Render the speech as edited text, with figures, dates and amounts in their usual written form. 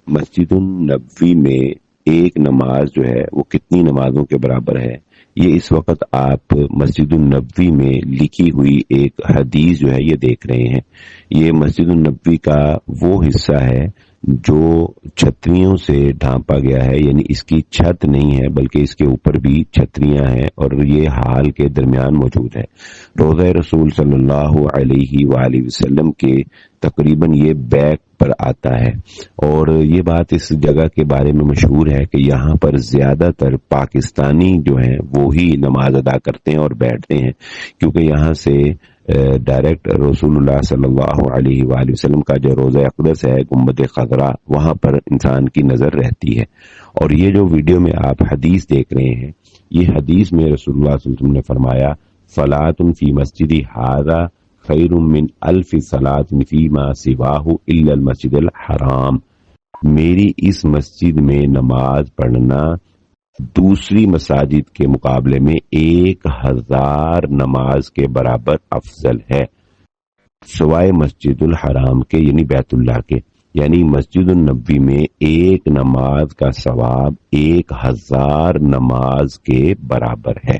مسجد النبوی میں ایک نماز جو ہے وہ کتنی نمازوں کے برابر ہے، یہ اس وقت آپ مسجد النبوی میں لکھی ہوئی ایک حدیث جو ہے یہ دیکھ رہے ہیں۔ یہ مسجد النبوی کا وہ حصہ ہے جو چھتریوں سے ڈھانپا گیا ہے، یعنی اس کی چھت نہیں ہے بلکہ اس کے اوپر بھی چھتریاں ہیں اور یہ حال کے درمیان موجود ہے۔ روضہ رسول صلی اللہ علیہ وآلہ وسلم کے تقریباً یہ بیک پر آتا ہے، اور یہ بات اس جگہ کے بارے میں مشہور ہے کہ یہاں پر زیادہ تر پاکستانی جو ہیں وہی نماز ادا کرتے ہیں اور بیٹھتے ہیں، کیونکہ یہاں سے ڈائریکٹ رسول اللہ صلی اللہ علیہ وآلہ وسلم کا جو روضہ اقدس ہے گنبد خضرا، وہاں پر انسان کی نظر رہتی ہے۔ اور یہ جو ویڈیو میں آپ حدیث دیکھ رہے ہیں، یہ حدیث میں رسول اللہ صلی اللہ علیہ وسلم نے فرمایا صلاۃ فی مسجدی ھذا خیر من الف صلاۃ فیما سواہ الا المسجد الحرام، میری اس مسجد میں نماز پڑھنا دوسری مساجد کے مقابلے میں 1000 نماز کے برابر افضل ہے، سوائے مسجد الحرام کے یعنی بیت اللہ کے۔ یعنی مسجد النبوی میں ایک نماز کا ثواب 1000 نماز کے برابر ہے۔